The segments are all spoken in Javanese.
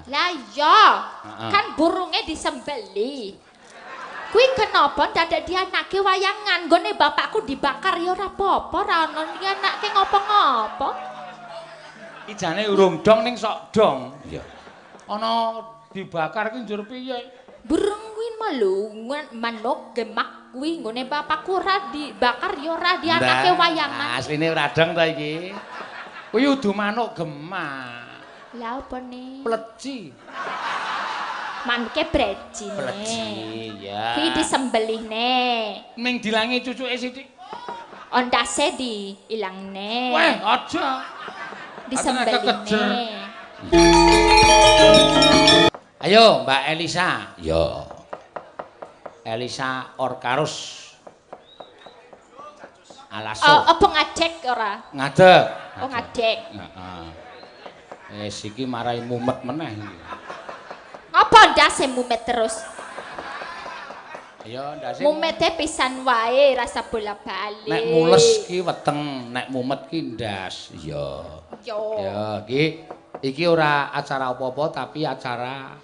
Lah iya, kan burungnya disembeli. Kuwi kenapa dadak dianake wayangan? Nggone bapakku dibakar ya ora apa-apa, ora ono dianake ngopo-ngopo. Ijane urung dong ning sok dong. Iya. Ana dibakar ki njur piye? Burung kuwi malungan manuk gemak kuwi nggone bapakku ora dibakar ya ora dianake wayangan. Asline ora dong ta iki. Kuwi udu manuk gemak. Lah apa nih? Pleci. Manuke brejine. Pleci ya. Kuwi disembelihne. Ming dilangi cucuke sithik. Ondase diilangne. Weh, aja. Disembelihne. Ayo, Mbak Elisa. Yo. Elisa Orkarus. Alaso. Apa ngajek ora? Ngadeg. Oh, ngadeg. Heeh. Iki marai mumet meneh iki. Apa ndase mumet terus? Ayo, ndase. Mumete pisan wae rasa bola-bali. Nek mules ki weteng, nek mumet ki ndas. Iya. Yo. Ya, iki ora acara apa-apa tapi acara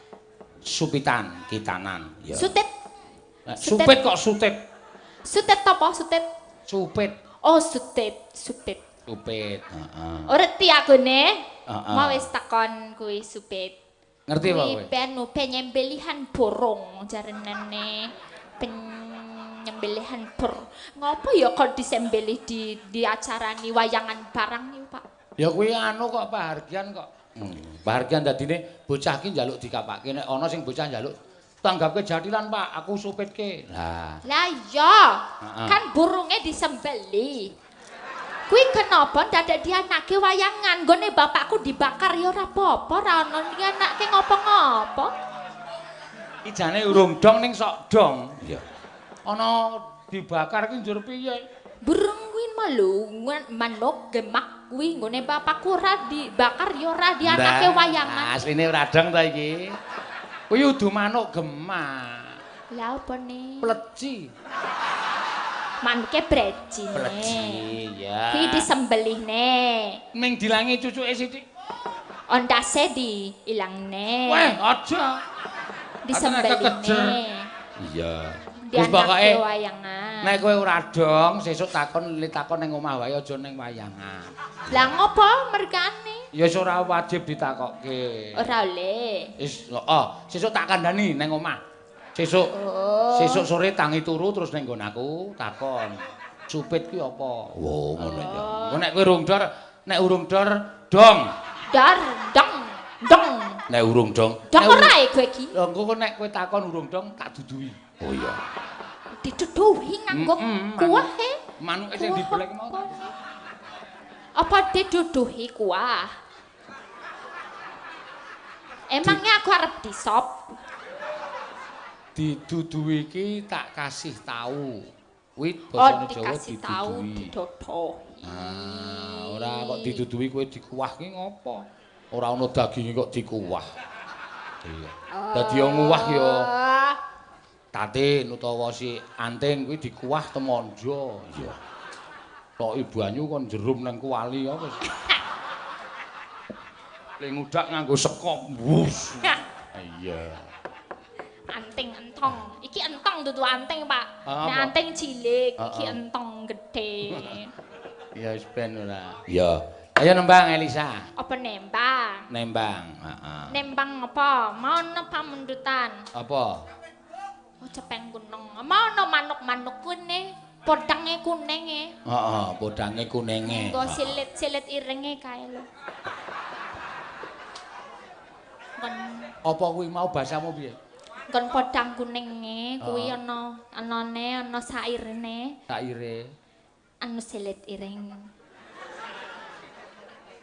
supitan kitanan. Ya. Sutet. Supit kok sutit. Sutet apa sutet? Supit. Oh, sutet, supit. Supit, heeh. Ngerti aku ne? Heeh. Mau wis takon kuwi supit. Ngerti apa kowe? Kuwi penyembelihan burung jarenane. Penyembelihan ngopo ya kok disembelih di acarani wayangan barang nih, Pak? Ya kuwi anu kok pahargyan kok. Pahargyan dadine bocah ki njaluk dikapake nek ana sing bocah njaluk tanggapke jatilan, Pak, aku supitke. Lah iya, kan burungnya disembeli. Kuwi kenapa dadak dianake wayangan? Nggone bapakku dibakar ya ora apa-apa, ora ono dianake ngopo-ngopo. Ijane urung dong ning sok dong. Iya. Ana dibakar ki njur piye? Burung kuwi malungan manuk gemak kuwi nggone bapakku ora dibakar ya ora dianake wayangan. Asline ora dong ta iki. Kuwi udu manuk gemak. Lah apa nih? Pleci. Manuke brejine. Pleci ya. Kuwi disembelihne. Ming dilangi cucuke sithik. Ondase diilangne. Weh, aja. Disembelihne. Iya. Wis pokoke wayangan. Nek kowe ora dong, sesuk takon ning omah wae aja ning wayangan. Lah ngopo mergane? Ya wis ora wajib ditakokke. Ora oleh. Wis, heeh, sesuk tak kandhani ning omah. Sesuk. Sesuk sore tangi turu terus ning nggon aku takon. Supit ki apa? Oh, ngono ya. Engko nek kowe urung dor, dong. Dar, dong, dong. Nek urung dong. Dong ora e kowe iki. Lha engko nek kowe takon urung dong tak duduhi. Oh iya. Diduduhi nganggo kuah e. Manuke sing dibelek mau. Apa diduduhi kuah? Emangnya aku arep disop? Diduduhi iki tak kasih tahu. Kuwi basane Jawa diduduhi. Ora kok diduduhi kowe dikuah ki ngopo? Ora ana daginge kok dikuah. Iya. Dadi yo nguwah yo tatin utawa si anting kuwi dikuah temonjo. Iya. Toki banyu kon jerum nang kuali apa wis. Le ngudak nganggo sekop. Wus. Iya. Anting entong. Iki entong dudu anting, Pak. Nek anting cilik, iki entong gedhe. Ya wis ben ora. Ya. Ayo nembang Elisa. Apa nembang? Nembang, heeh. Nembang apa? Mau ana pamundutan. Apa? Oh, cepeng kuneng. Mau ana manuk-manuk kuning, podange kuninge. Heeh, podange kuninge. Nggo silit-silit irenge kae lho. Kon apa kuwi mau bahasamu piye? Kon podang kuninge kuwi anane ana sairene. Saire. Anu silit ireng.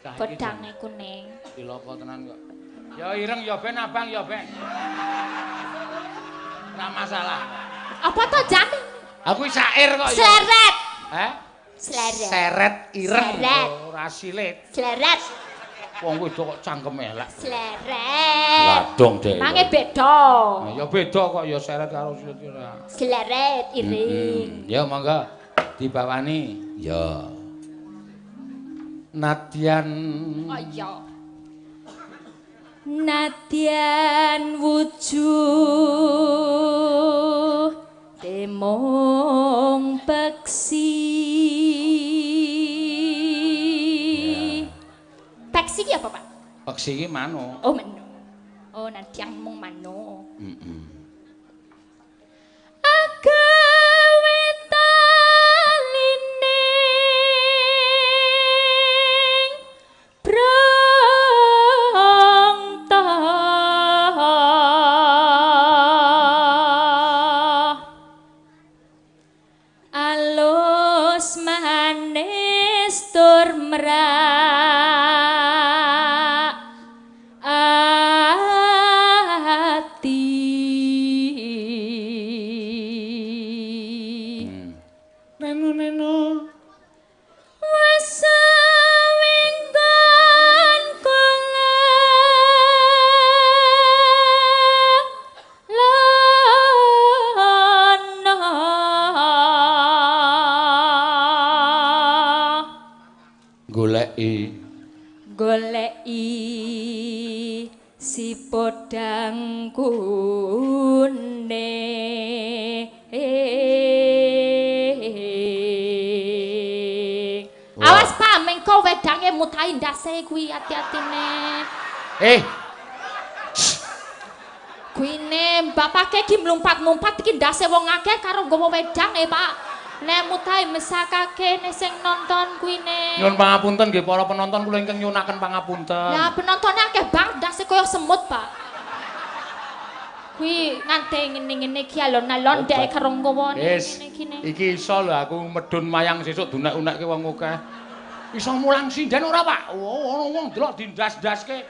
Podange kuning. Dilopo tenan kok. Ya ireng ya ben abang ya ben. Ora masalah. Apa to jane? Aku syair kok ya. Sleret. Heh? Sleret. Seret ireng ora silit. Sleret. Wong wedo kok cangkeme elek. Sleret. Ladong deh. Mange beda. Ya beda kok ya seret karo silit ora. Sleret ireng. Ya monggo dibawani. Ya. Nadyan. Oh iya. Nadyan wujuh temong peksi. Peksi ki apa, Pak? Peksi ki mano. Oh, mano. Oh, Nadyan mung mano. Agawe talining prangta alus manis tur merak ati. Neno. Wes winggon kula lono goleki si podang kuning. Awas Pak, mengko wedange mutahi ndase kuwi ati-atine. Kuine bapake ki mlumpat-mlumpat iki ndase wong akeh karo nggawa wedang Pak. Nek mutahi mesakake nek sing nonton kuine. Nyuwun pangapunten nggih para penonton kula ingkang nyuwunaken pangapunten. Lah penontonnya akeh banget ndase kaya semut, Pak. Kuwi ngante ngene-ngene iki alon-alon ndek karo nggawa ngene kene. Iki iso lho aku medun mayang sesuk dunek-unekke wong akeh. Iso mulang sinden ora, Pak? Ono wong delok dindas-daske.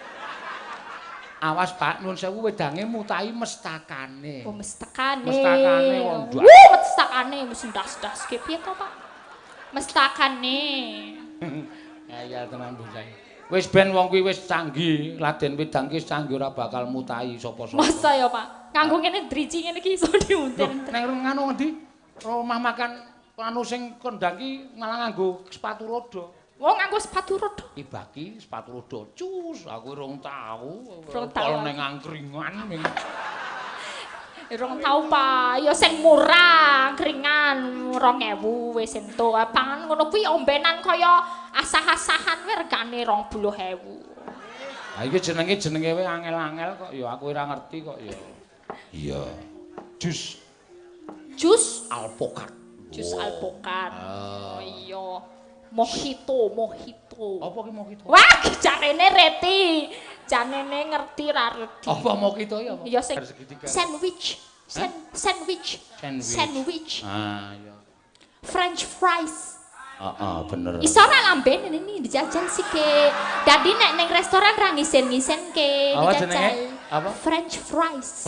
Awas Pak, nuwun sewu wedange mutahi mestakane. Oh, mestakane. Mestakane wong ndak. Mestakane mesti ndas-daske piye to, Pak? Mestakane. Ya tenan bocah. Wis ben wong kuwi wis canggih, laden wedang ki canggih ora bakal mutahi sapa-sapa. Masa ya, Pak? Nganggo ngene driji ngene iki iso diunten. Nang ngono ngendi? Rumah makan anu sing kondang ki malah nganggo sepatu roda. Wong nganggo sepatu roda. Ibaki sepatu roda cus, aku rong tau. Rong tau. Ning angkringan ming. Rong tau Pak, ya sing murah, keringan 2000 wis entuk. Pangan ngono kuwi ombenan kaya asah-asahan wae regane 20.000. Ha iki jenenge wae angel-angel kok ya aku ora ngerti kok ya. Iya. Jus alpukat. Jus alpukat. Oh iya. Mojito. Apa ki mojito? Wah, jarene Reti. Janene ngerti ra Reti. Apa mojito ya apa? Ya sing sandwich. Sandwich. Ah, iya. French fries. Bener. Iso ora lamben ini dijajal sih ke. Dadi nek ning restoran ra ngisen-ngisen ke Apa dijajal. jenenge? Apa? French fries.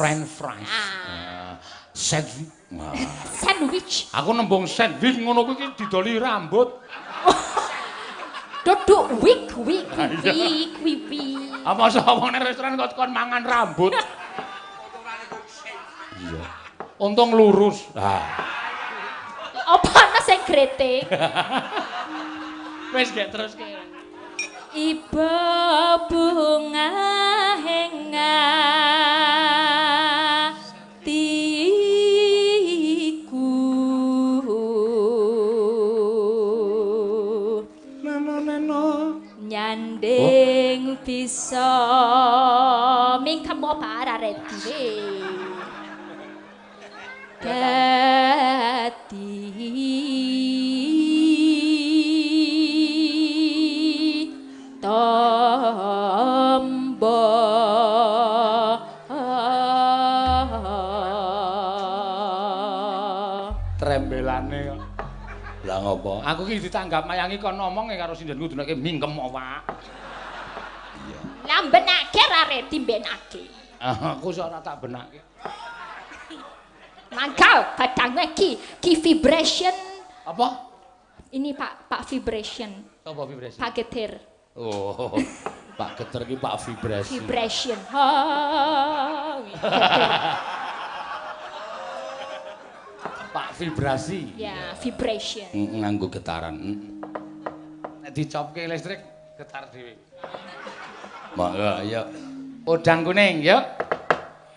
Sandwich. Aku nembung sandwich ngono kuwi didoli rambut. Duduk wik. Apa sapa ning restoran kok kon mangan rambut? Iya. Untung lurus. Apa ana sing gretek? Wis gek terus ke. Iba bunga hengatiku Neno. nyanding bisa ming kamu apa arareti tombo trembelane kok. Lah ngopo? Aku ki ditanggap mayangi kon ngomong karo sindenku dunake mingkem Pak. Iya. Lah benake ra reti benake. Aku sok ora tak benake. Mangkal kadangnya ki vibration. Apa? Ini Pak vibration. Apa vibrasi? Pak getir. Oh. Pak geter ki Pak vibrasi. Vibration. Pak vibrasi. Ya, vibration. Nganggo getaran. Nek dicopke listrik getar dhewe. Mangga ya. Udang kuning, yuk.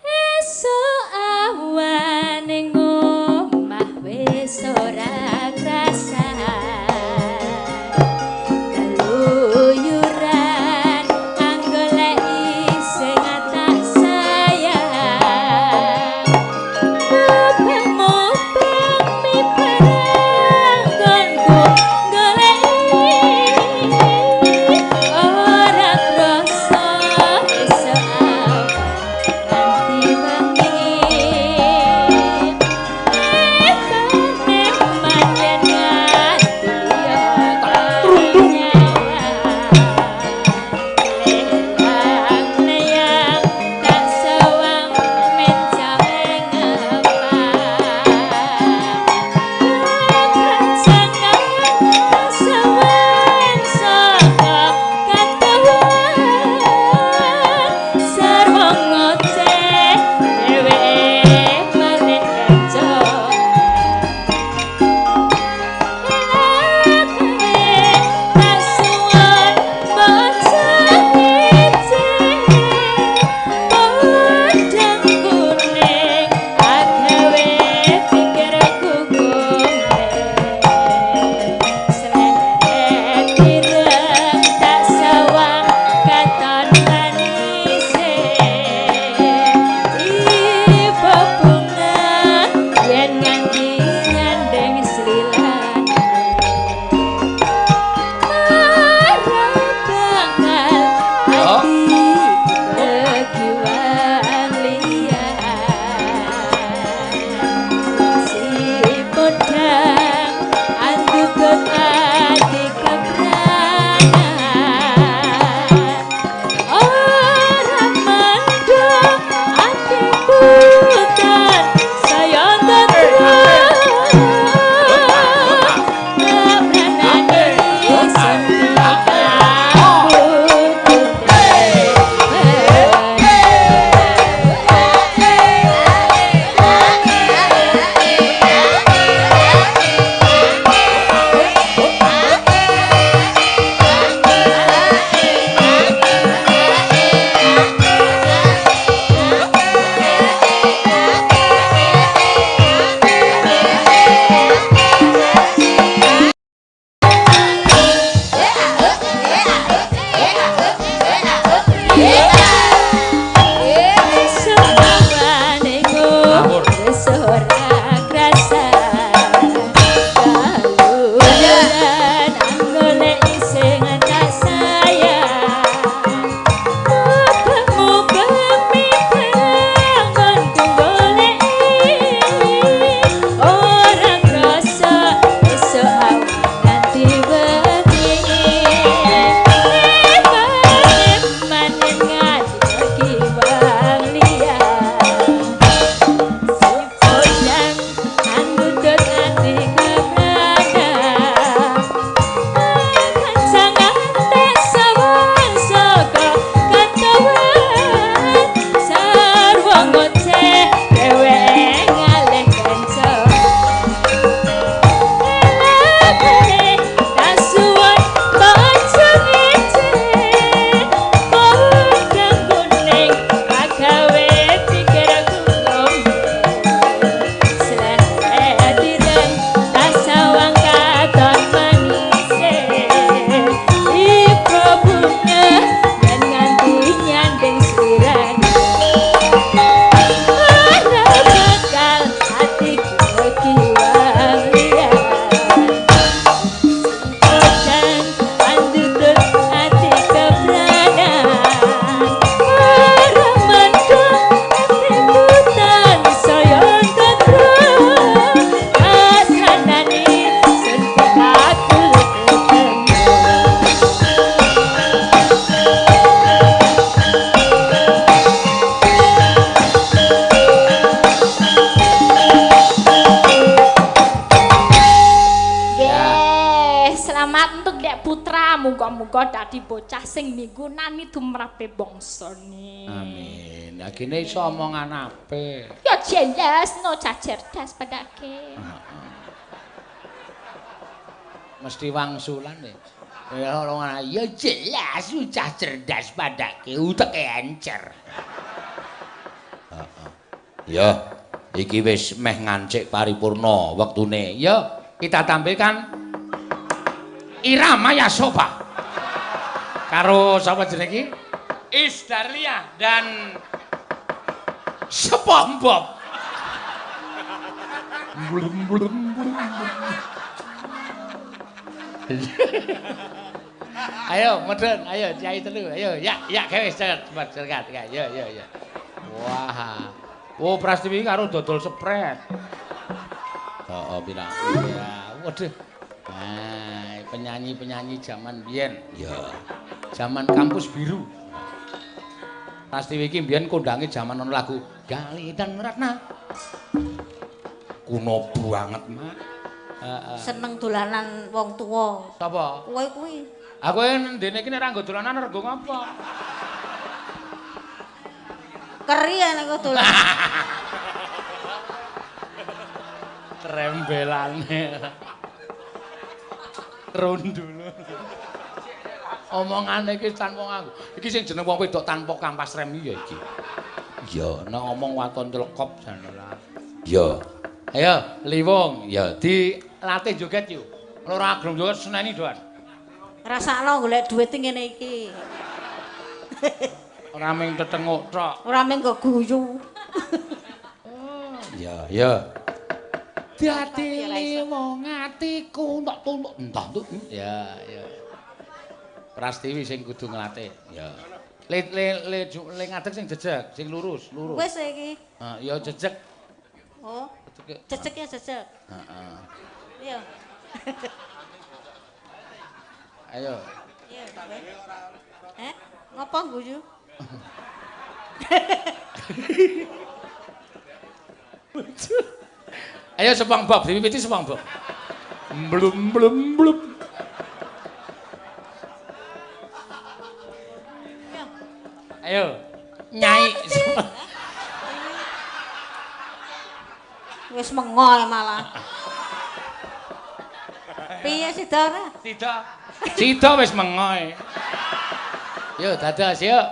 Esuk awan ning omah wis ora krasa. Keluyuran anggoleki sing tak sayang. Mubeng-mubeng mi barang nggonku goleki. Ora krasa esuk awan nganti muga-muga dadi bocah sing migunani tumrape bangsane. Amin. Lah kene iso omongan apik. Ya jelas no cerdas padake. Mesti wangsulan ya. Ya orang ya jelas sudah cerdas padaku uteke encer. Ya, iki wis meh ngancik paripurna wektune. Ya, kita tampilkan Irama Yasoba. Karo sapa jenenge iki? Isdarlia dan SpongeBob. Ayo, modern, ayo Kiai telu, ayo, ya gawe cepat, ya. Wah. Oh, Prastiwi karo dodol sepret. Heeh, pirang. Ya, waduh. Nah, penyanyi-penyanyi zaman biyen. Ya. Zaman kampus biru. Prastiwi iki biyen kondange zaman ana lagu Gali dan Ratna. Kuno banget, Mak. Seneng dolanan wong tuwa. Sapa? Kowe kuwi. Aku ndene iki nek ra nggo dolanan rego ngapa? Keri nek dolan. Trembelane. Rondul. Omongane iki tanpa aku. Iki sing jeneng wong wedok tanpa kampas rem iki ya iki. Ya, nek ngomong waton telekop jan ora. Ya. Ayo, Liwung, ya dilatih joget yuk. Ora agrong joget seneni doan. Rasakno golek dhuwit ngene iki. Ora mung tetenguk tok. Ora mung nggo guyu. Ya. Dadi liwung atiku tak tutuk entah tuh. Ya. Prastiwi sing kudu nglatih. Ya. Le ngadeg sing jejeg, sing lurus. Wis iki. Ya jejeg. Oh. Jejeg ya jejeg. Heeh. Iya. Ayo. Iya, Ngapa guyu? Ayo SpongeBob, diwiwiti SpongeBob. Blum. Ayo. Nyai. Wis mengoy malah. Piye Sida? Sida wis mengoy. Yo dados yuk.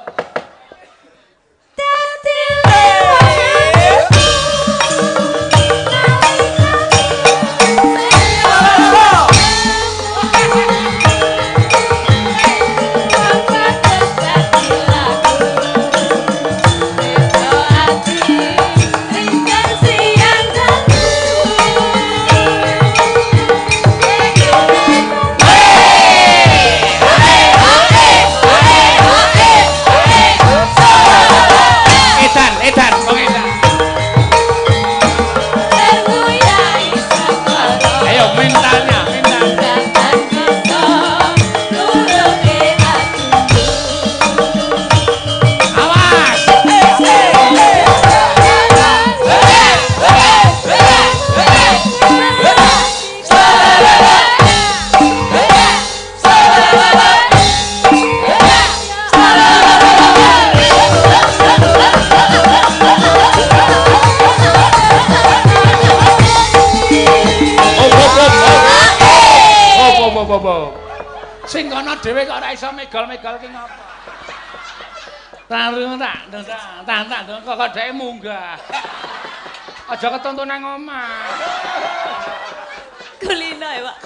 Sing kono dhewe kok ora iso megol-megol ki ngopo? Tak kok dheke munggah. Aja ketuntun nang omah. Kulino ya, Pak.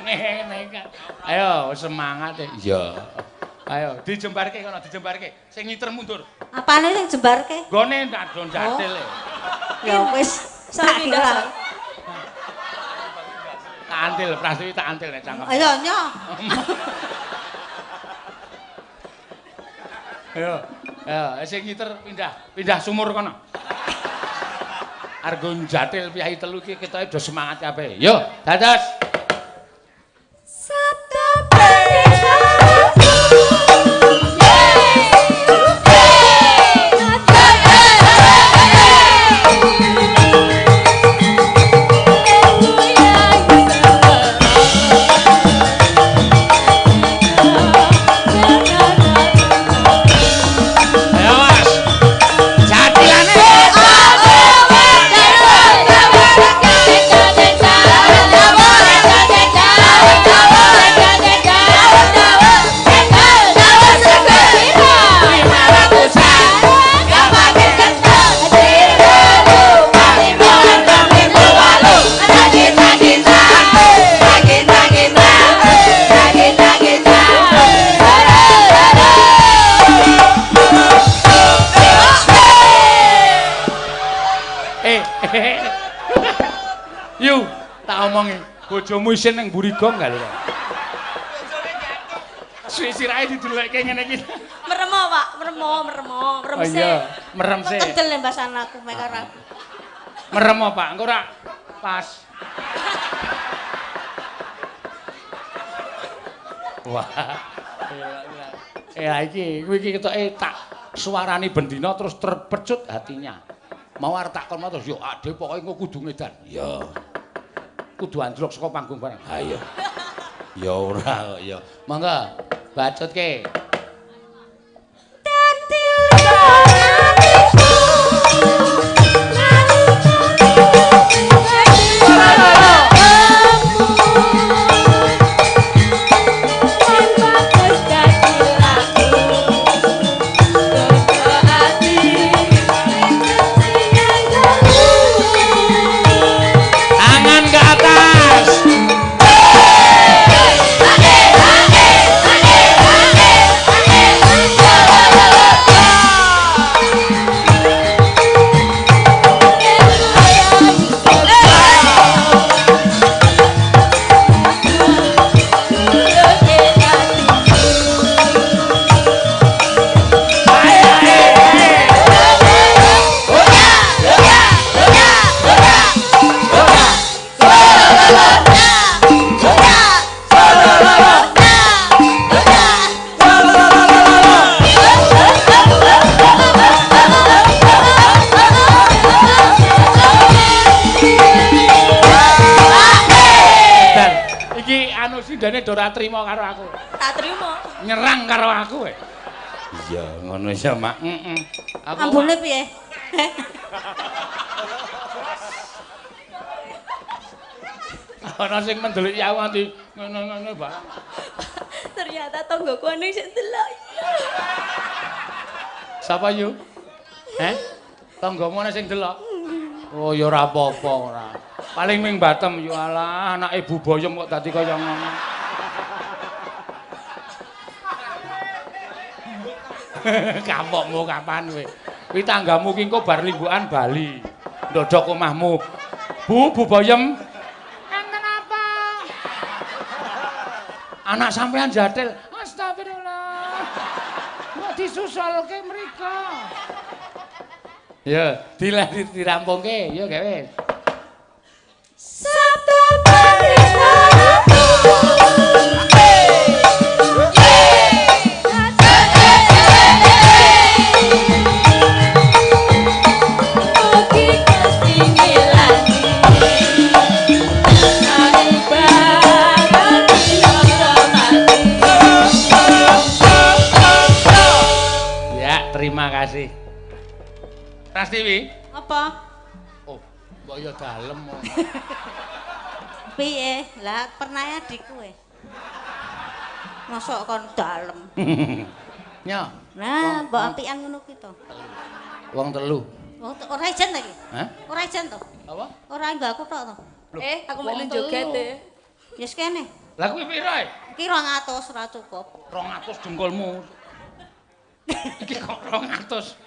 Ngene kan. Ayo semangat ya. Iya. Ayo dijembarke kono, dijembarke. Sing ngiter mundur. Apane sing jembarke? Gone ndadon jatil. Ya wis, sak pindah. Tak antil, Prastiwi tak antil nek cangkem. Ayo nyo. Ayo, sing ngiter pindah sumur kono. Argo jatil piyayi telu iki ketoke do semangat kabeh. Yo, dados. Sabda pernikahan. Jatilane. Bojomu isin nang mburi gong gak lho. Sirahe dideleke ngene iki. Meremo, Pak. Meremo. Merem Oh sih. iya, merem sih. Kendel ya mbasan aku mek karo aku. Merem apa? Engko ora pas. Wah. Iki kuwi iki ketoke tak suarani bendina terus terpecut hatinya. Mau arep takon terus yo ade pokoke engko kudu ngedan. Ya. Kudu anjlok saka panggung bareng. Ha iya. Ya ora kok ya. Monggo bacutke. Ora trima karo aku. Tak trima. Nyerang karo aku kowe. Iya, ngono ya, Mak. Aku ambune piye? Ana sing mendelik ya nganti ngono-ngono barang. Ternyata tonggoku ning sing delok. Sapa yu? Tanggamu ana sing delok. Oh ya ora apa-apa ora. Paling ming batem yo alah anake Bu Boyem kok dadi kaya ngono. Kapokmu kapan kowe? Kuwi tanggamu ki engko bar limbukan Bali. Ndodok omahmu. Bu Boyem. Enten apa? Anak sampean jatil. Astagfirullah. Kok disusulke mriko? Ya, dirampungke. Ya gawe. Sabtu Patrika. Terima kasih. Prastiwi? Apa? Oh, mbok ya dalem. Piye? Lah pernah adik kowe. Mosok kon dalem. Nyo. Nah, mbok apian ngono ki to. Wong telu. Ora ijen ta iki? Hah? Ora ijen to? Apa? Ora enggak aku tok to. Aku melu joget e. Yes kene. Lah kuwi pira? Iki 200 ora cukup. 200 dengkulmu. Iki kok 200.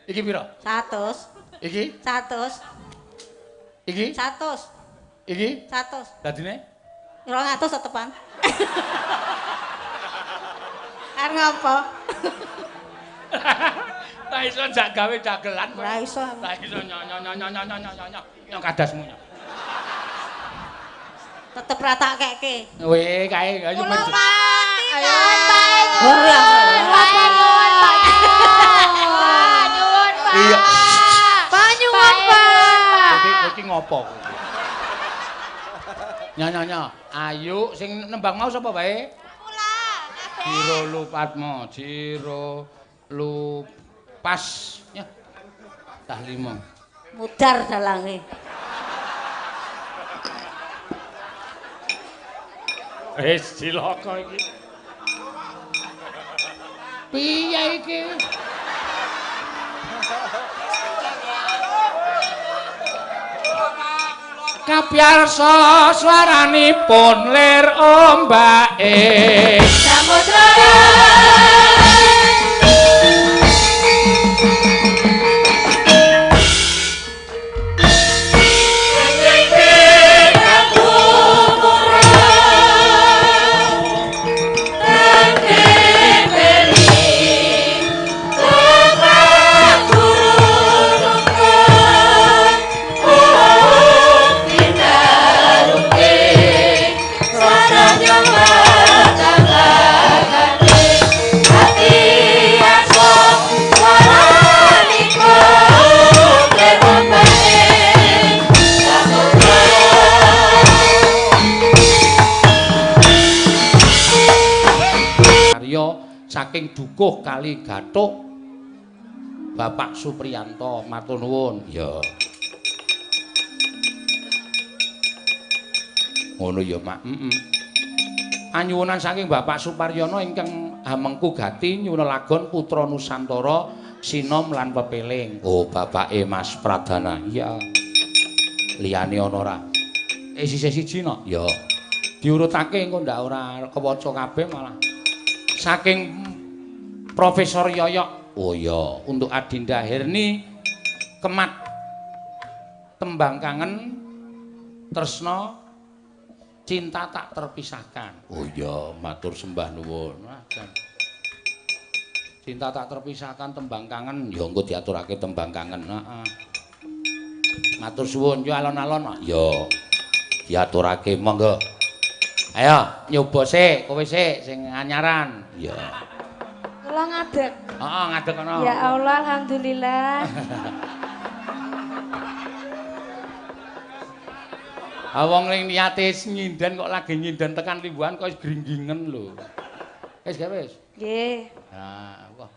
Iki pira? 100. Iki? 100. Iki? 100. Iki? 100. Dadine? 200 tetepan. Arep ngapa? Ra iso jak gawe dagelan. Ora iso. Ra iso nyo kadasmu nyo. Tetep ra tak keke. Weh, kae ayo maju. Ayo. Nyuwun, Pak. Iya. Pak nyuwun, Pak. Iki ngopo? Nyo. Ayo sing nembang mau sapa bae? Kula. Jiro Lupatmo, Jiro Lupas. Ya. Tah 5. Mudar dalange. Cilaka iki. Piye iki? Kapyarsa swaranipun lir ombake Samudra Kaku saking Dukuh Kali Gathuk Bapak Supriyanto matur nuwun. Ya. Ngono ya, Mak. Anyuwunan saking Bapak Suparyono ingkang hamengku gati nyunelagon putra Nusantara sinom lan pepeling. Oh, bapake Mas Pradana. Iya. Liyane ana ora? Siji no? Ya. Diurutake engko ndak ora kewaca kabeh malah. Saking Profesor Yoyok. Oh ya, untuk Adinda Herni Kemat Tembang Kangen Tresna Cinta Tak Terpisahkan. Oh ya, matur sembah nuwun. Cinta Tak Terpisahkan tembang kangen ya engko diaturake tembang kangen. Heeh. Matur suwun yo alon-alon. Ya. Diaturake monggo. Ayo nyoba sik, kowe sik sing anyaran. Ya. Kula ngadeg. Heeh, ngadeg ana. Ya Allah, alhamdulillah. Wong ning niate nyinden kok lagi nyinden tekan limbuhan kok gringgingen lho. Wis gawe wis. Nggih. Nah, wah.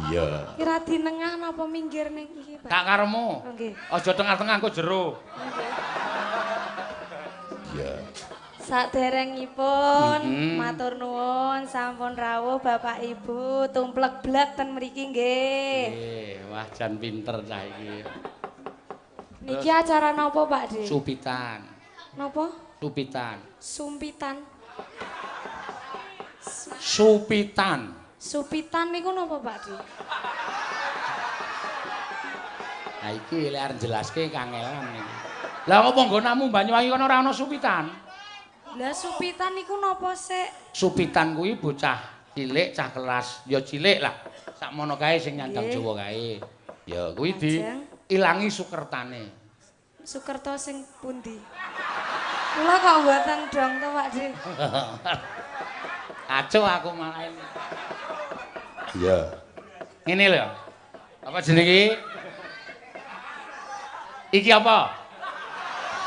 Iya. Kira dinengah napa minggir ning iki, Pak? Kak karemu. Nggih. Aja tengah-tengah engko jero. Iya. Saderengipun matur nuwun sampun rawuh Bapak Ibu tumplek blek ten mriki nggih. Wah jan pinter cah iki. Niki acara napa Pak De? Supitan. Napa? Supitan. Sumpitan. Supitan. Supitan niku napa Pak De? Nah iki lek arep jelaske kangelan iki. Lah opo nggonamu Banyuwangi kono ora ana supitan? Lah supitan niku napa sik? Supitan kuwi bocah cilik cah kelas ya cilik lah. Sakmono kae sing nyandang Jawa kae. Ya kuwi diilangi sukertane. Sukerto sing pundi? Kula kok mboten dong to Pak De. Kacau aku malah ini. Iya. Ngene lho. Apa jenenge? Iki apa?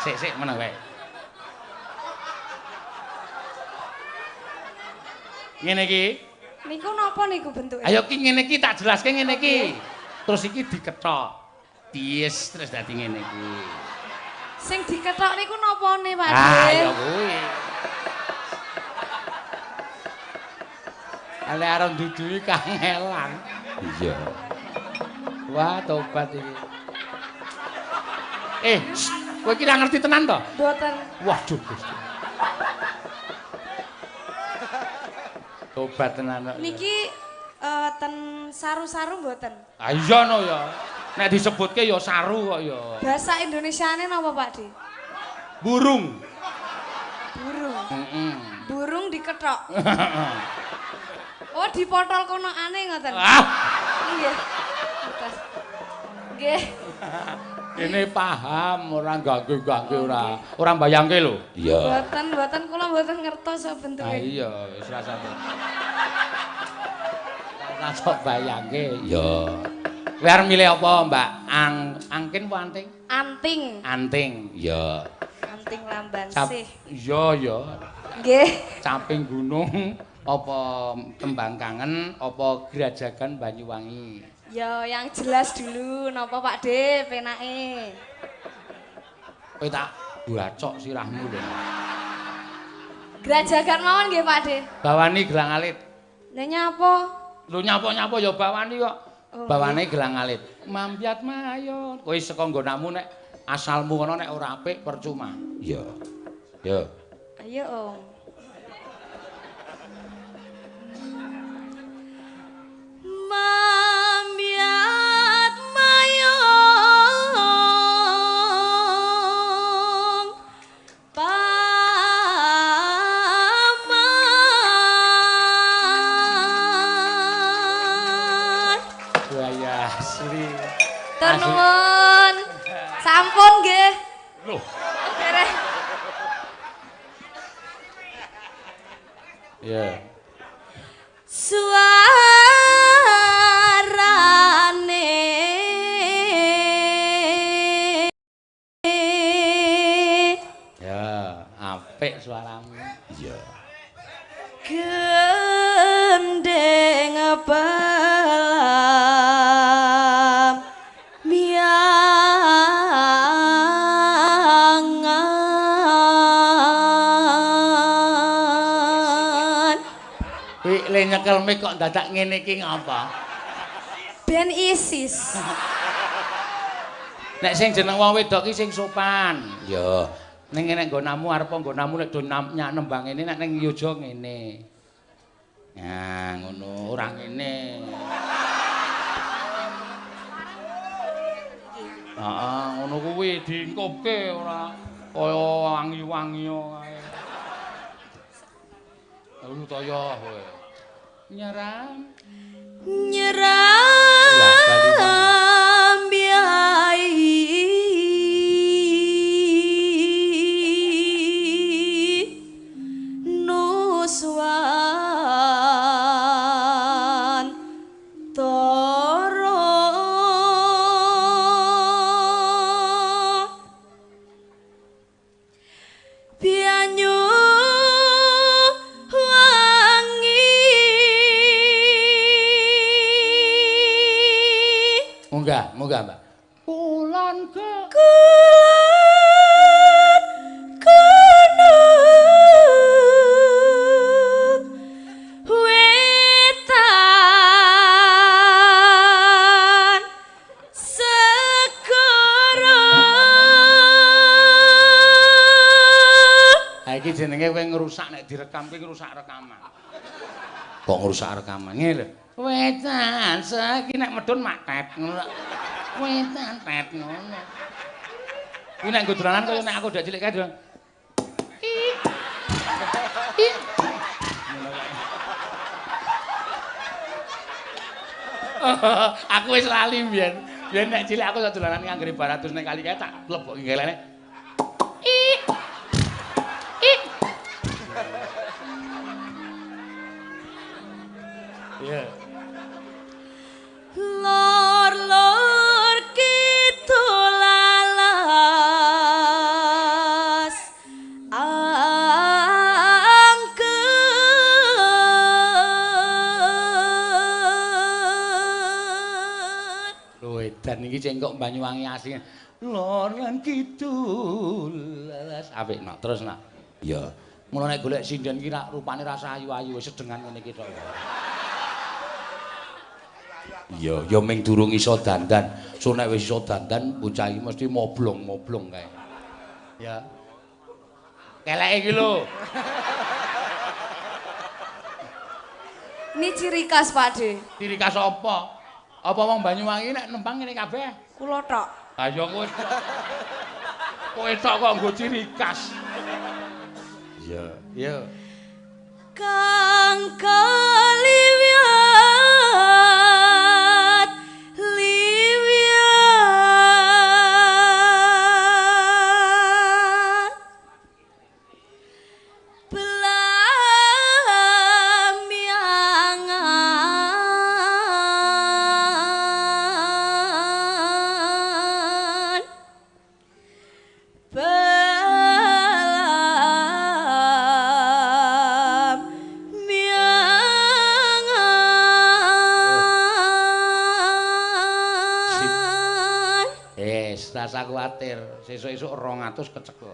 Sik meneh wae. Ngene iki. Niku napa niku bentuke? Ayo ki ngene iki tak jelaske ngene iki. Terus iki dikethok. Dies terus dadi ngene iki. Sing dikethok niku napane Pak De? Ah, ya kuwi. Ale arep dudui kangelan. Iya. Wah, tobat iki. Kowe iki ora ngerti tenan to? Mboten. Waduh, Gusti. Tobat tenan kok. Niki ten saru-saru mboten? Ah iya no ya. Nek disebutke ya saru kok ya. Bahasa Indonesiane napa Pak De? Burung. Burung. Heeh. Burung dikethok. Oh, dipotol konokane ngoten. Ah, Nggih. Terus. Nggih. ini paham ora ganggu-ganggu ora. Ora mbayangke lho. Iya. Mboten kula mboten ngertos sak bentuke. Ah iya, wis rasa. Rasa bayangke. Ya. Kowe arep milih apa, Mbak? Angkin apa anting? Anting. Anting, ya. Anting lamban sih. Iya, ya. Nggih. Caping gunung apa tembang kangen apa Grajagan Banyuwangi? Ya yang jelas dulu napa Pak De penake. Kowe tak bacok sirahmu lho. Grajagan mawon nggih Pak De. Bawani gelang alit. Lah nyapa? Lho nyapa-nyapa ya bawani kok. Oh, Bawane gelang alit. Mambyat mayon. Kowe saka nggonamu nek asalmu kono nek ora apik percuma. Iya. Yo. Ayo Om. Mambyat mayon. Paman. Buaya asli. Tur nuwun. Sampun nggih. Loh, Dereh. iya. Suarane Ya, apik pelam miangan. Wih, le nyekel mik kok dadak ngene iki ngapa? Ben ISIS. Nek sing jeneng wong wedok ki sing sopan. Ya. Ning nek nggonamu arep nggonamu nek do nembang ngene nek ning yoja ngene. Nah, ngono, ora ngene. Heeh, ngono kuwi diingkupke ora kaya wangi-wangi ae. Lu toyo kowe. Nyerang. Nyerang biai nuswan toro bianyu Munggah, Mbak. Kulon kunut wetan segara. Ha iki jenenge kowe ngrusak nek direkam kuwi ngrusak rekaman. Kok ngrusak rekaman ngene lho. Wetan saiki nek medun maket ngono. Wetan pet ngono. Kuwi nek nggo dolanan kaya nek aku dak cilik kae dolan. Aku wis lali mbiyen. Biyen nek cilik aku sak dolanan nganggere baratus nek kali kae tak mleboki ngelene. Iya. Lor-lor kidul alas angker. Lho edan iki cengkok Banyuwangi asli. Lor lan kidul alas apik nak terus nak. Iya. Mula nek golek sinden ki rak rupane rasa ayu-ayu wis sedengan ngene iki tok. Iya, ya ming durung iso dandan. So nek wis iso dandan, bocah iki mesti moblong-moblong kae. Ya. Keleke iki lho. Ini ciri khas Pakde. Ciri khas apa? Apa wong Banyuwangi nek nempang ngene kabeh? Kula tok. Ha ya kowe. Kowe tok kok nggo ciri khas. Iya, iya. Kang kaliwiat liwiat belamiangan Rasa kuwatir, sesuk-esuk 200 kecekel.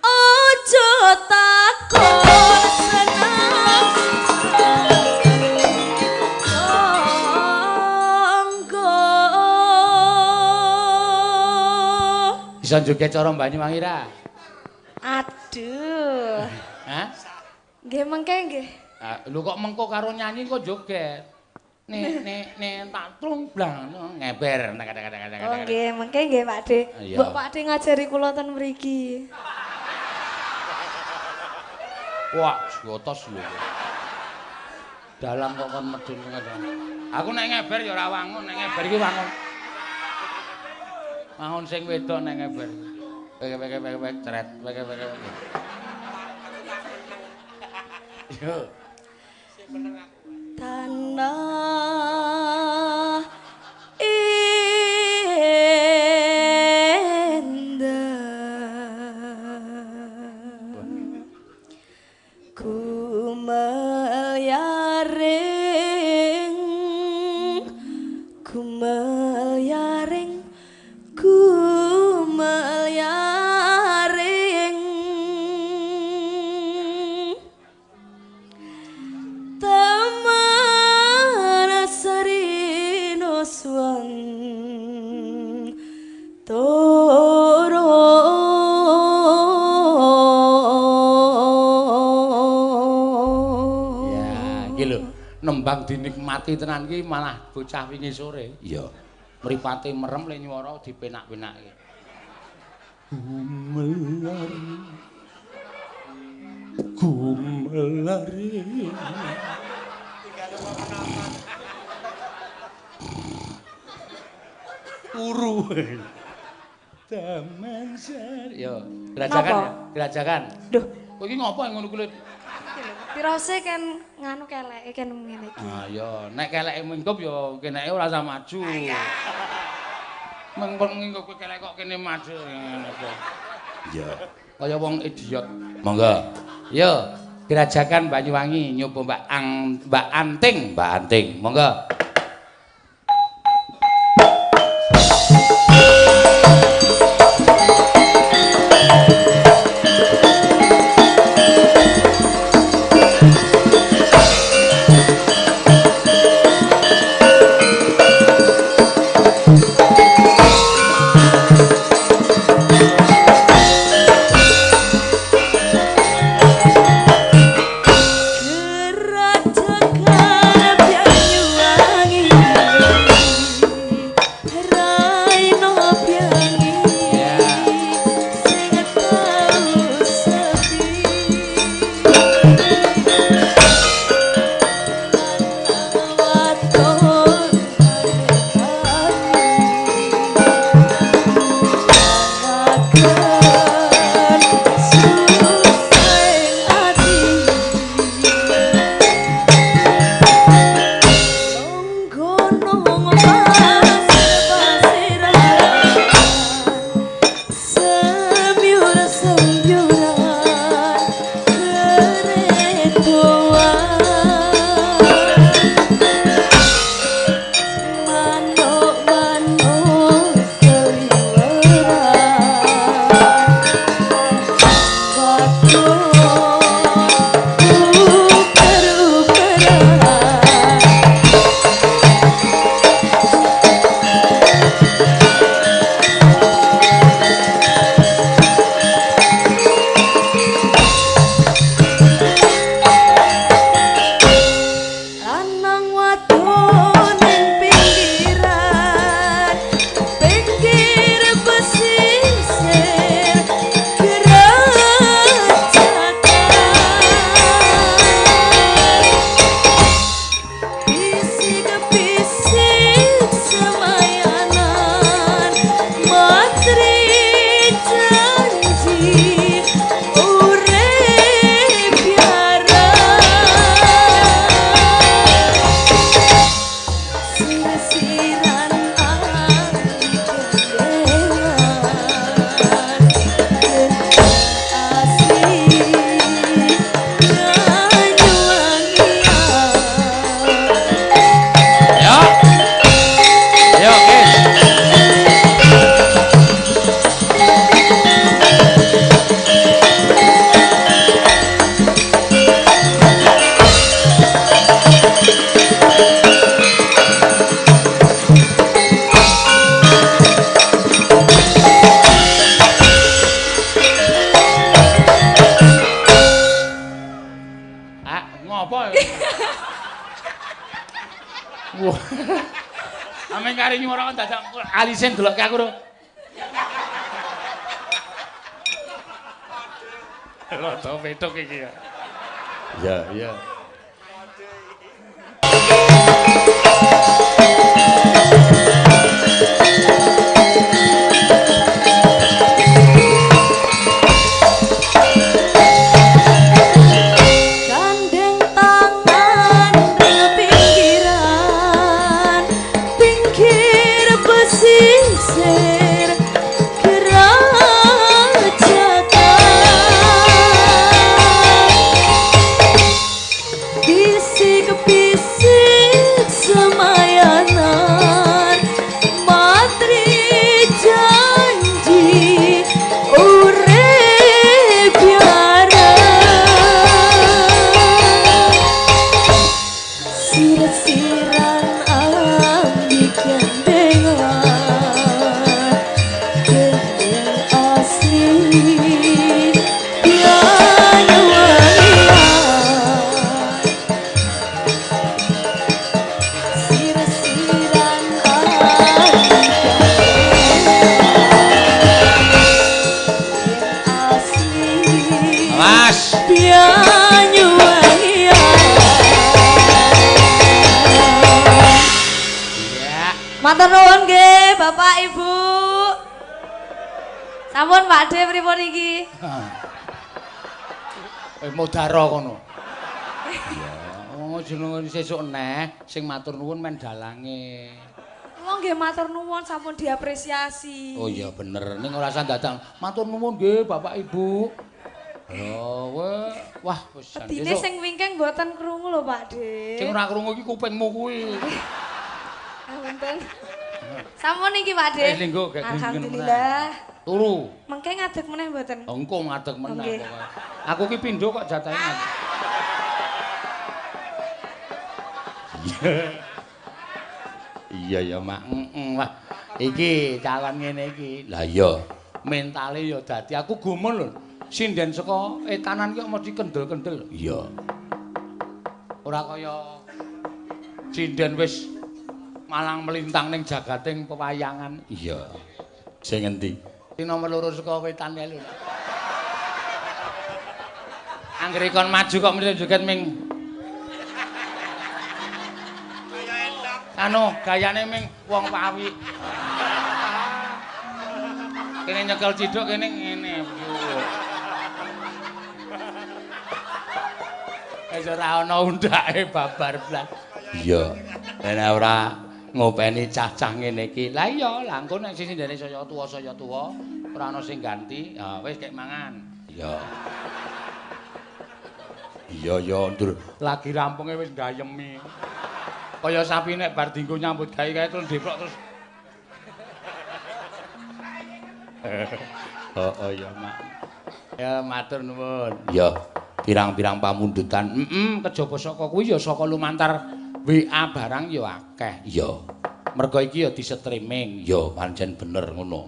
Ojo takon seneng tangga. Bisa joget cara Banyuwangi ra? Aduh. Hah? Nggih mengke nggih. Lho kok mengko karo nyanyi kok joget. Nek tak trumblang ngeber. Oh nggih, mengke nggih Pakde. Mbok Pakde ngajari kula ten mriki. Wah, jotos lho. Dalam kok kon medun ngono. Aku nek ngeber ya ora wangun, nek ngeber iki wangun. Wangun sing wedok nek ngeber. Wek cret, wek. Yo. Tanah indah kembang dinikmati tenan ki malah bocah wingi sore. Iya. Mripate merem le nyuwara dipenak-penake. Gumelari. Uru. Taman Sari. Yo, gerajakan ya, gerajakan. Duh, kowe iki ngopo ngono kuwi? pirose kan nganu keleke kan ngene iki. Ah ya, nek keleke mingkup ya keneke ora usah maju. Mengkon ngingkup kowe kelek kok kene maju ngene kok. Iya. Kaya wong idiot. Monggo. Yo, gerajakan Banyuwangi nyoba Mbak Anting, Mbak Anting. Monggo. Ameng kari nyuwara dadak alisen delokke aku ro. Loto petuk iki ya. Iya, iya. Mas. Pianyuwangi. Iya. Matur nuwun nggih, Bapak Ibu. Sampun Pak De pripun iki? Modaro kono. Iya, jenenge sesuk neh sing matur nuwun men dalange. Kula nggih matur nuwun sampun diapresiasi. Oh iya bener, ning ora usah datang. Matur nuwun nggih Bapak Ibu. Wah wis. Pedine sing wingking mboten krungu lho Pak De. Sing ora krungu iki kupingmu kuwi. Wonten. Sampun iki Pak De. Linggo gek gringin. Alhamdulillah. Turu. Mengke ngadeg meneh mboten? Engko ngadeg meneh Nggih. pokoke. Aku ki pindho kok jatahe ngadeg. Iya ya Mak. Wah, iki calon ngene iki. Lah iya, mentale ya dadi aku gumun lho. Sinden saka etanan ki mesti kendel-kendel. Iya. Ora kaya sinden wis malang melintang ning jagating pewayangan. Iya. Sing endi? Sing nomor 2 saka wetan kae lho. Anggere kon maju kok mesti joget ming anu gayane ming wong pawi. Kene nyekel ciduk kene ngene. Wis ora ana undake babar blas. Iya. Nek ora ngopeni cah-cah ngene iki. Lah iya, lah engko nek sing ndene saya tuwa ora ana sing ganti. Ya wis kek mangan. Iya. Iya, Ndur. Lagi rampunge wis gayemi. Kaya sapi nek bar dinggo nyambut gawe kae terus deplok terus. Oh ya, Mak. Ya matur nuwun. Ya, pirang-pirang pamundutan. Kejaba saka kuwi ya saka lumantar WA barang ya akeh. Ya. Mergo iki ya di-streaming. Ya, pancen bener ngono.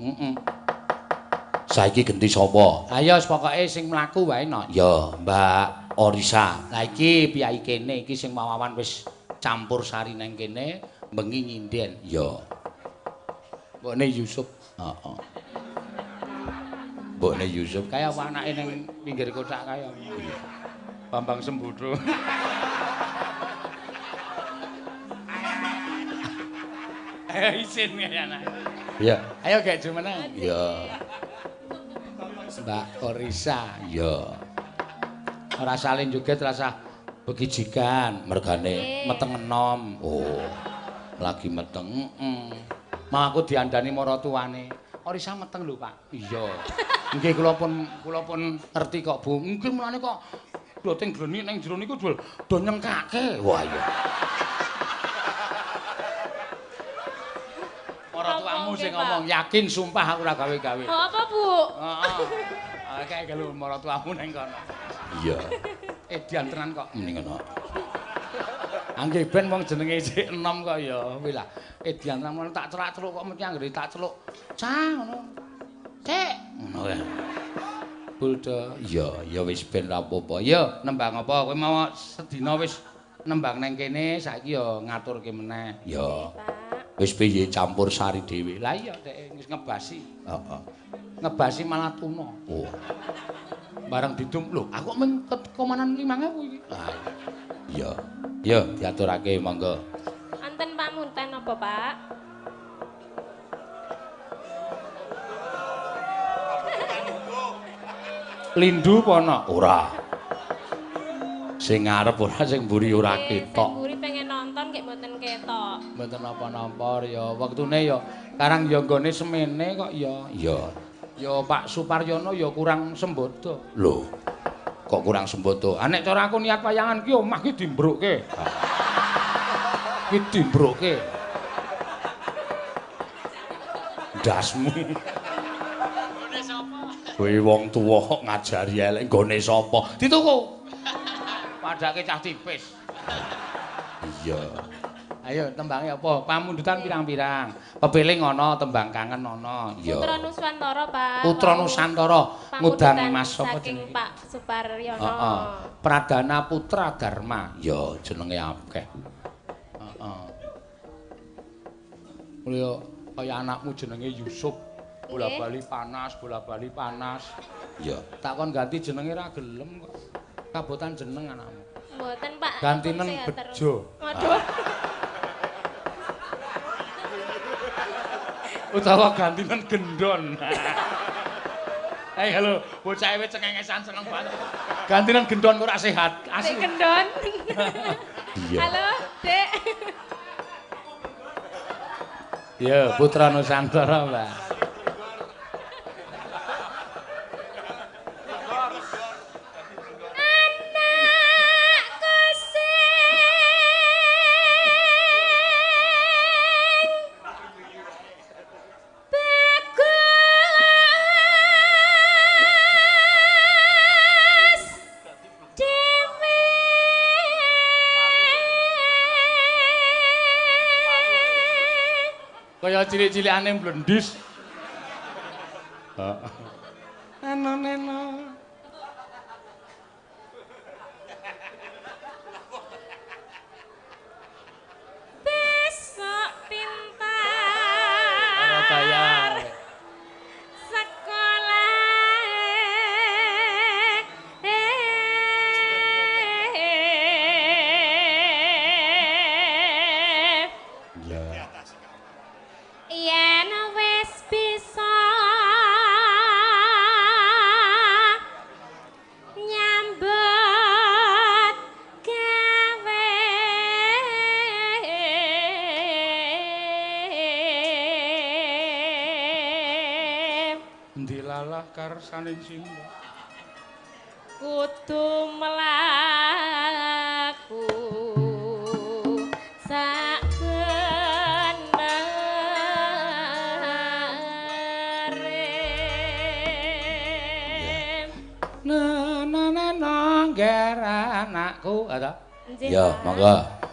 Saiki genti sapa? Lah ya pokoke sing mlaku wae no. Ya, Mbak Orisa. Lah iki piyai kene iki sing mawawan wis campur sari nang kene bengi nyinden. Ya. Mbokne Yusuf. Heeh. Mbokne Yusuf kaya anake ning pinggir kotak kaya. Bambang Sembodho. Isin ya anak. Ya. Ayo gek jumeneng. Ya. Mbak Orisa. Ya. Ora salin joget rasa begijikan mergane meteng enom. Oh. Lagi meteng. Mau aku diandani maratuwane. Orisa meteng lho, Pak. Iya. Nggih kula pun ngerti kok, Bu. Mungkin mulane kok doting gleni ning jero niku do nyengkake. Wah iya. Maratuamu sing ngomong yakin sumpah aku ora gawe-gawe. Oh, apa, Bu? Heeh. Kayak gelu maratuamu ning kono. Iya. Edian tenan kok mending ngono. Anggih ben wong jenenge isih enom kok ya. Kuwi lah. Edian tenan tak celak-celuk kok mesti anggere tak celuk. Cah ngono. Cek ngono ya. Buldo. Iya, ya wis ben ra apa-apa. Ya nembang apa? Kowe mau sedina wis nembang nang kene saiki ya ngaturke meneh. Ya. Wis piye campur sari dhewe. Lah iya dek wis ngebasi. Heeh. Ngebasi malah tuna. Oh. Bareng didum lho, aku men komanan 5.000 iki. Ah. Iya. Ya, diaturake monggo. Anten pamunten apa, Pak? Lindu apa ana? Ora. Sing ngarep ora sing mburi ora ketok. Sing mburi pengen nonton nggih mboten ketok. Mboten napa-napa ya. Wektune ya karang ya nggone semene kok ya. Iya. Ya Pak Suparyono ya kurang sembodo. Lho. Kok kurang sembodo? Ah nek cara aku niat wayangan ki omah ki dimbrukke. Ki dimbrukke. Dasmu. Nggone sapa? Kowe wong tuwa kok ngajari elek nggone sapa? Dituku. Padake cah tipis. Iya. Ayo tembange apa? Pamundutan pirang-pirang. Pepeling ana, tembang kangen ana. Iya. Putra Nusantara, Pak. Putra Nusantara ngudang Pamundutan Mas sapa saking jenenge? Pak Suparyono. Heeh. Pradana Putra Dharma. Ya jenenge akeh. Heeh. Mulya kaya anakmu jenenge Yusuf. Bola-bali panas, bola-bali panas. Iya. Takon ganti jenenge ra gelem kok. Kabotan jeneng anakmu. Mboten, Pak. Gantinen Saya terus. Bejo. Waduh. Utawa gantinen Gendon. Hei, halo, bocah ewe cengengesan seneng banget. Gantinen Gendon kok ora sehat. Dek Asli. Gendon. Iya. Halo, Dek. Ya, Putra Nusantara, Mbak. Anakku bagus dewe. Kaya cilik-cilikane mblendis. Heeh. Neno. Besok pintar Ora bayar. Iya. Yen wis bisa nyambut gawe Ndilalah karsaning simbah. kudu mlaku sak benere. Neno ngger anakku. Ada. Iya, monggo.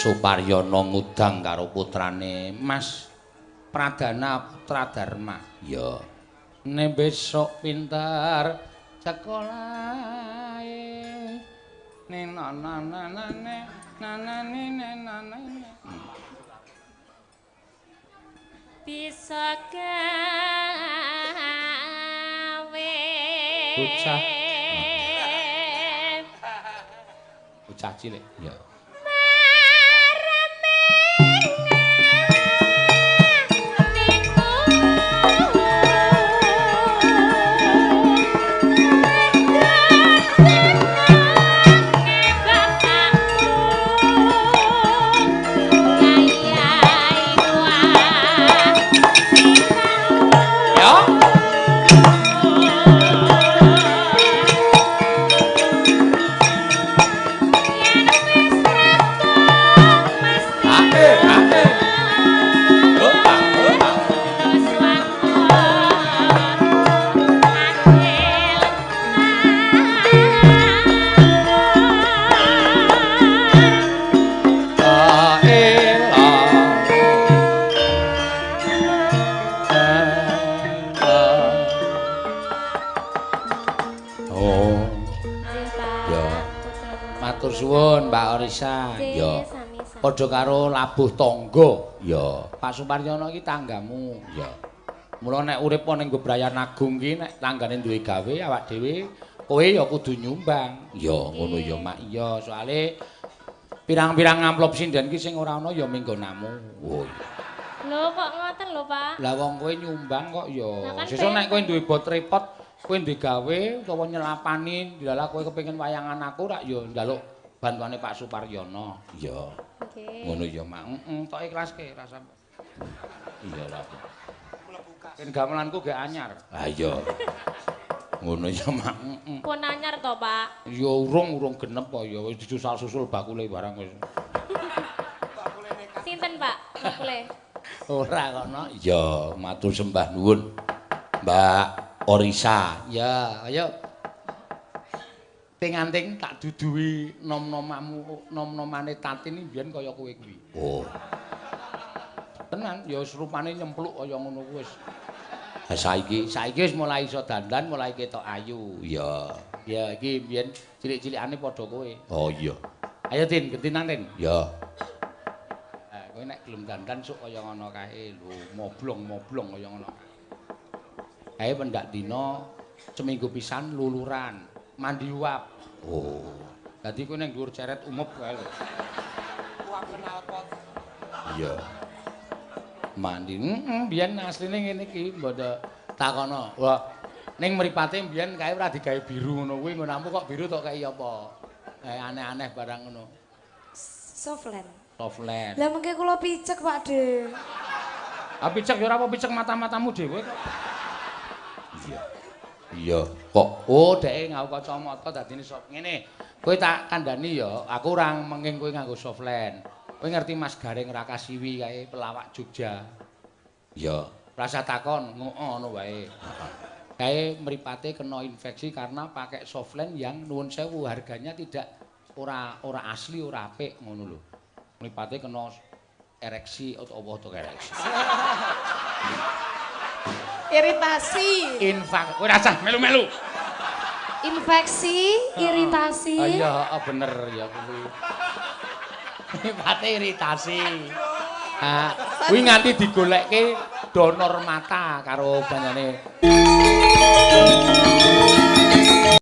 Suparyono ngudang karo putrane Mas Pradana Putra Dharma. Ya. Ne besok pintar sekolah ne nanane bisa gawe bocah cilik ya Ya. Padha karo labuh tangga. Ya. Pak Suparyono iki tanggamu. Ya. Mula nek urip ning Gebrayan Agung ki nek tanggane duwe gawe awak dhewe kowe ya kudu nyumbang. Ya ngono ya Mak. Iya, soalé pirang-pirang amplop sinden ki sing ora ana ya minggonamu. Oh iya. Lho kok ngoten lho, Pak? Lah wong kowe nyumbang kok ya. Kan Sesuk nek kowe duwe bot repot, kowe duwe gawe utawa nyelapani, dilala kowe kepengin wayangan aku rak ya njaluk bantuane Pak Suparyono. Ya. Nggih. Ngono ya Mak. Tok ikhlaske rasa. Iya lah. Ben gamelanku gek anyar. Ah iya. Ngono ya Mak. Pun anyar to, Pak? Ya urung genep kok ya wis disusal-susul bakule barang wis. Sinten, Pak? Bakule. Ora kono. Ya, matur sembah nuwun. Mbak Orisa. Ya, ayo. Ting-anting tak duduhi nom-nomane Tatin iki biyen kaya kowe kuwi. Oh. Tenan, ya rupane nyempluk kaya ngono kuwi wis. Ha saiki Saiki wis mulai iso dandan, mulai ketok ayu. ya. Ya, iki biyen cilik-cilikane padha kowe. Oh iya. Ayo Tin, gentinan Tin. Ya. Kowe nek gelem dandan sok kaya ngono kae lho, moblong kaya ngono. Kae pendak dina seminggu pisan luluran, mandi uap. Oh. Dadi kowe ning dhuwur ceret umup kae lho. Uap knalpot. Iya. Mandi. Biyen asline ngene iki, mbok takono. Wah, ning mripate biyen kae ora digawe biru ngono kuwi, ngonamu kok biru tok kae apa? Aneh-aneh barang ngono. Softland. Softland. Lah mengke kula picek, Pak De. Ah picek ya ora apa picek mata-matamu dhewe kok. Iya. Iya. Kok Oh, dheke nganggo kacamata dadine soft. Ngene, kowe tak kandhani ya, aku ora menging kowe nganggo softland. Kowe ngerti Mas Gareng Rakasiwi kae pelawak Jogja. ya. Rasa takon, ngono wae. Kae mripate kena infeksi karena pakai softland yang nuwun sewu harganya tidak ora asli, ora apik ngono lho. Mripate kena ereksi atau apa to ereksi. Iritasi. Infak, kowe rasah melu-melu. Infeksi, iritasi. Iya, bener ya kuwi. Mripate iritasi. Kuwi nganti digolekke donor mata karo banyane.